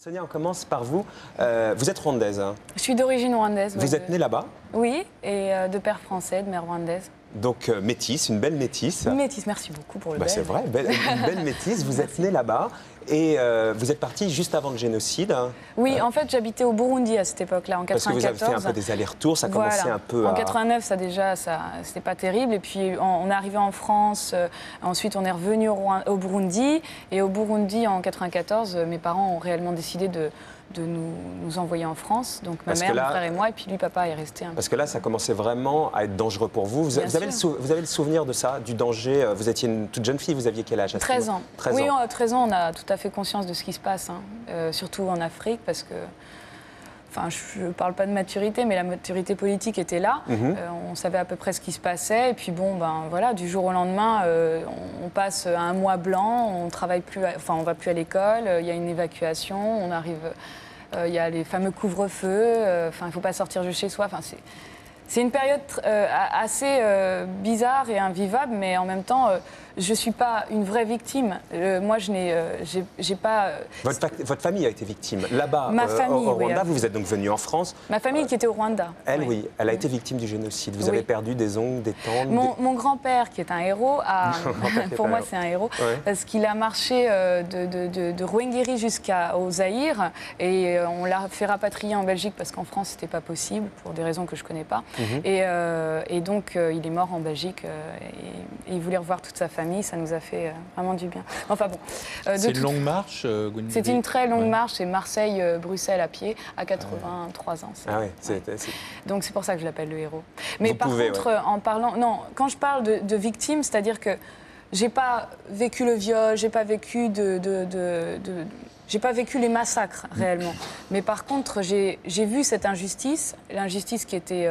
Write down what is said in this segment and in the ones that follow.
Sonia, on commence par vous. Vous êtes rwandaise. Hein. Je suis d'origine rwandaise. Vous êtes née là-bas? Oui, et de père français, de mère rwandaise. Donc métisse, une belle métisse. Une métisse, merci beaucoup pour le C'est vrai, une belle métisse. Vous êtes née là-bas et vous êtes partie juste avant le génocide. Oui, en fait, j'habitais au Burundi à cette époque-là, en 94. Parce que vous avez fait un peu des allers-retours, ça commençait un peu à... En 89, c'était pas terrible. Et puis, on est arrivé en France. Ensuite, on est revenu au Burundi. Et au Burundi, en 94, mes parents ont réellement décidé de nous envoyer en France. Donc ma mère, mon frère et moi, et puis lui, papa est resté. Parce que là, ça commençait vraiment à être dangereux pour vous. Vous avez le souvenir de ça, du danger? Vous étiez une toute jeune fille, vous aviez quel âge? 13 ans. 13 ans. 13 ans, on a tout à fait conscience de ce qui se passe, surtout en Afrique, parce que... Enfin, je ne parle pas de maturité, mais la maturité politique était là. On savait à peu près ce qui se passait. Et puis bon, voilà, du jour au lendemain, on passe à un mois blanc, on travaille plus, on va plus à l'école, il y a une évacuation, on arrive, il y a les fameux couvre-feux, il ne faut pas sortir de chez soi. C'est une période assez bizarre et invivable, mais en même temps, je ne suis pas une vraie victime. Moi, j'ai pas... Votre famille a été victime. Là-bas, au Rwanda, vous êtes donc venu en France. Ma famille qui était au Rwanda. Elle, oui, elle a été victime du génocide. Vous avez perdu des ongles, des tantes. Mon grand-père, qui est un héros, pour moi, c'est un héros, parce qu'il a marché de Rwengiri jusqu'au Zaïre, et on l'a fait rapatrier en Belgique, parce qu'en France, ce n'était pas possible, pour des raisons que je ne connais pas. Et donc, il est mort en Belgique, et il voulait revoir toute sa famille. Ça nous a fait vraiment du bien. Enfin bon. C'est une longue marche, Gwendoline? C'est une très longue marche. C'est Marseille-Bruxelles à pied, à 83 ans. Ah ouais, donc c'est pour ça que je l'appelle le héros. Mais par contre, en parlant... Non, quand je parle de victime, c'est-à-dire que j'ai pas vécu le viol, j'ai pas vécu j'ai pas vécu les massacres, réellement. Mais par contre, j'ai vu cette injustice, l'injustice qui était...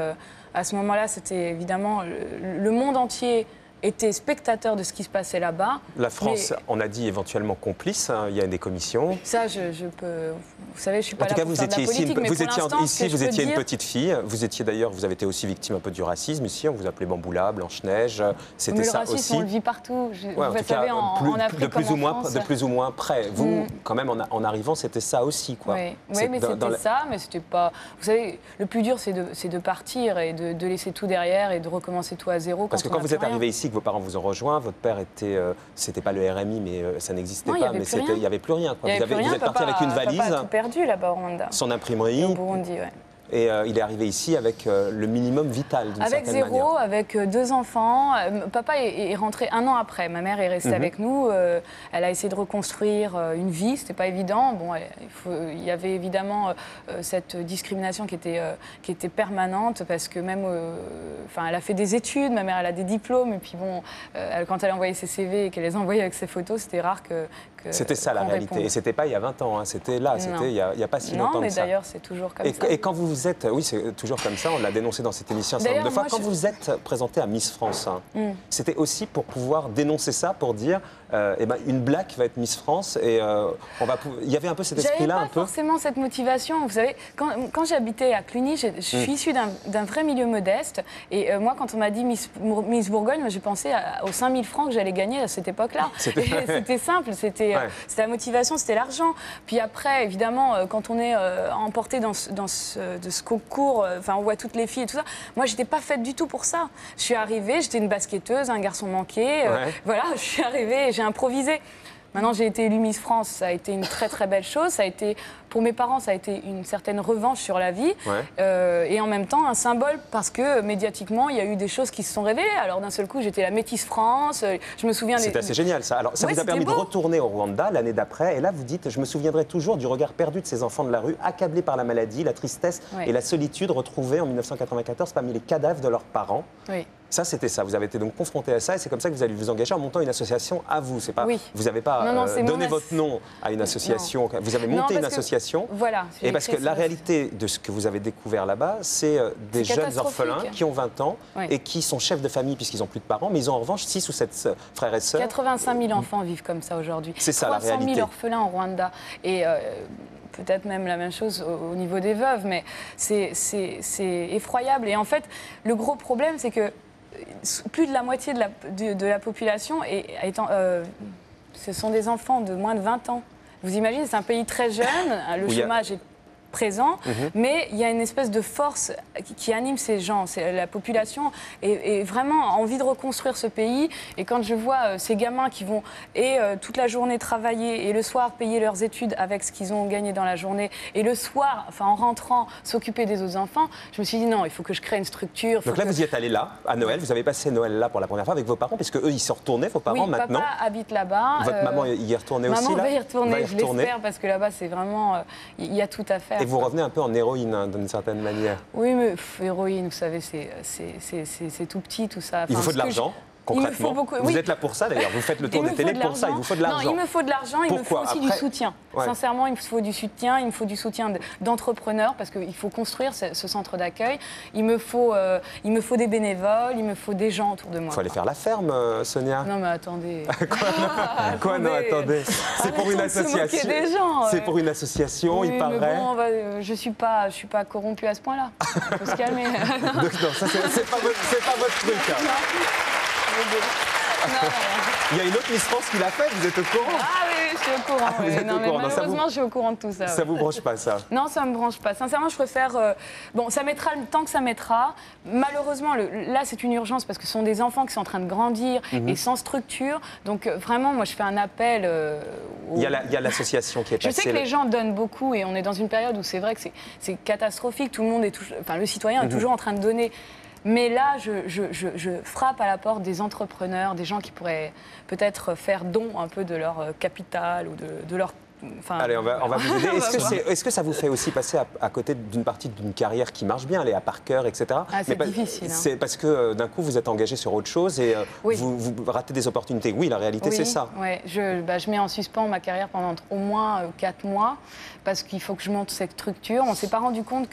à ce moment-là, c'était évidemment le monde entier était spectateur de ce qui se passait là-bas. La France, on a dit éventuellement complice, il y a des commissions. Ça, je peux... Vous savez, je suis pas là pour faire de la politique, mais vous étiez une petite fille. Vous étiez d'ailleurs, vous avez été aussi victime un peu du racisme ici. On vous appelait Bamboula, Blanche-Neige. C'était ça aussi. Le racisme, on le vit partout. En tout cas, en Afrique, de plus ou moins près. Vous, quand même, en arrivant, c'était ça aussi, quoi. Oui, mais c'était ça, mais c'était pas... Vous savez, le plus dur, c'est de partir et de laisser tout derrière et de recommencer tout à zéro. Parce que quand vous êtes arrivé ici, que vos parents vous ont rejoint, votre père était, c'était pas le RMI, mais ça n'existait pas, mais il n'y avait plus rien. Quoi. Vous êtes parti avec une valise. Papa a tout perdu là-bas au Rwanda. Son imprimerie. Au Burundi, oui. Et il est arrivé ici avec le minimum vital, d'une certaine manière. Avec zéro, avec 2 enfants. Papa est rentré 1 an après. Ma mère est restée avec nous. Elle a essayé de reconstruire une vie. C'était pas évident. Bon, il y avait évidemment cette discrimination qui était permanente parce que même, elle a fait des études. Ma mère, elle a des diplômes. Et puis bon, quand elle envoyait ses CV et qu'elle les envoyait avec ses photos, c'était rare que c'était ça la réalité. Réponde. Et c'était pas il y a 20 ans. Hein. C'était là. C'était il y a pas si longtemps que ça. Non, mais d'ailleurs, c'est toujours comme ça. Et quand vous êtes, oui, c'est toujours comme ça, on l'a dénoncé dans cette émission un certain nombre de fois. Quand vous êtes présentée à Miss France, c'était aussi pour pouvoir dénoncer ça, pour dire une black va être Miss France et il y avait un peu cet esprit-là. J'avais pas forcément cette motivation. Vous savez, quand j'habitais à Cluny, je suis issue d'un vrai milieu modeste. Et moi, quand on m'a dit Miss Bourgogne, j'ai pensé aux 5000 francs que j'allais gagner à cette époque-là. C'était simple, c'était la motivation, c'était l'argent. Puis après, évidemment, quand on est emporté dans ce concours, on voit toutes les filles et tout ça. Moi, j'étais pas faite du tout pour ça. Je suis arrivée, j'étais une basketteuse, un garçon manqué. Voilà, je suis arrivée et j'ai improvisé. Maintenant, j'ai été élue Miss France, ça a été une très très belle chose. Ça a été, pour mes parents, ça a été une certaine revanche sur la vie. Et en même temps, un symbole parce que médiatiquement, il y a eu des choses qui se sont révélées. Alors d'un seul coup, j'étais la métisse France. Je me souviens. C'est assez génial ça. Alors ça vous a permis de retourner au Rwanda l'année d'après. Et là, vous dites, je me souviendrai toujours du regard perdu de ces enfants de la rue, accablés par la maladie, la tristesse et la solitude, retrouvés en 1994 parmi les cadavres de leurs parents. Ça, c'était ça. Vous avez été donc confronté à ça et c'est comme ça que vous allez vous engager en montant une association à vous. C'est pas, vous n'avez pas donné votre nom à une association. Vous avez monté une association. Voilà. Et parce que la réalité de ce que vous avez découvert là-bas, c'est des jeunes orphelins qui ont 20 ans et qui sont chefs de famille puisqu'ils n'ont plus de parents, mais ils ont en revanche 6 ou 7 frères et sœurs. 85 000 enfants vivent comme ça aujourd'hui. C'est ça la réalité. 300 000 orphelins au Rwanda. Et peut-être même la même chose au niveau des veuves, mais c'est effroyable. Et en fait, le gros problème, c'est que plus de la moitié de la population ce sont des enfants de moins de 20 ans. vous imaginez, c'est un pays très jeune, le chômage est présent, mais il y a une espèce de force qui anime ces gens. La population est vraiment envie de reconstruire ce pays. Et quand je vois ces gamins qui vont toute la journée travailler et le soir payer leurs études avec ce qu'ils ont gagné dans la journée et le soir, enfin en rentrant, s'occuper des autres enfants, je me suis dit non, il faut que je crée une structure. Donc là, vous y êtes allé là, à Noël. Vous avez passé Noël là pour la première fois avec vos parents, puisque eux, ils sont retournés, vos parents, maintenant. Papa habite là-bas. Votre maman y est retournée aussi, là? Maman va y retourner, je l'espère, parce que là-bas, c'est vraiment... Il y a tout à faire. Et vous revenez un peu en héroïne, hein, d'une certaine manière. Oui, mais héroïne, vous savez, c'est tout petit, tout ça. Enfin, il vous faut de l'argent, concrètement. Vous êtes là pour ça, d'ailleurs. Vous faites le tour des télés pour ça. Il vous faut de l'argent. Non, il me faut de l'argent, il me faut aussi du soutien. Ouais. Sincèrement, il me faut du soutien. Il me faut du soutien d'entrepreneurs, parce qu'il faut construire ce centre d'accueil. Il me faut des bénévoles, il me faut des gens autour de moi. Il faut aller faire la ferme, Sonia. Non, mais attendez. Quoi, non, attendez. C'est pour une association. C'est pour une association, il paraît. Mais bon, je suis pas corrompue à ce point-là. Il faut se calmer. Donc, non, ça, c'est pas votre truc. Hein. Il y a une autre Miss France qui l'a fait, vous êtes au courant? Ah oui, je suis au courant. Malheureusement, je suis au courant de tout ça. Ça vous branche pas, ça? Non, ça me branche pas. Sincèrement, je préfère... Bon, ça mettra le temps que ça mettra. Malheureusement, là, c'est une urgence parce que ce sont des enfants qui sont en train de grandir et sans structure. Donc, vraiment, moi, je fais un appel... Il y a l'association qui est passée. Je sais que les gens donnent beaucoup et on est dans une période où c'est vrai que c'est catastrophique. Tout le monde est... Enfin, le citoyen est toujours en train de donner. Mais là, je frappe à la porte des entrepreneurs, des gens qui pourraient peut-être faire don un peu de leur capital ou de leur... Enfin, allez, on va vous aider. Est-ce que ça vous fait aussi passer à côté d'une partie d'une carrière qui marche bien, aller à Parker, etc. Ah, c'est difficile. Hein. C'est parce que d'un coup, vous êtes engagé sur autre chose et vous ratez des opportunités. Oui, la réalité, c'est ça. Oui, je mets en suspens ma carrière pendant au moins 4 mois parce qu'il faut que je monte cette structure. On ne s'est pas rendu compte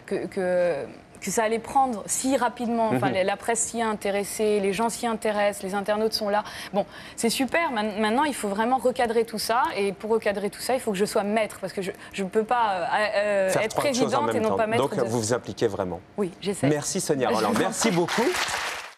que ça allait prendre si rapidement. Enfin, la presse s'y est intéressée, les gens s'y intéressent, les internautes sont là. Bon, c'est super. Maintenant, il faut vraiment recadrer tout ça. Et pour recadrer tout ça, il faut que je sois maître. Parce que je ne peux pas être présidente et non pas maître. Donc, vous vous impliquez vraiment. Oui, j'essaie. Merci Sonia Rolland. Merci beaucoup.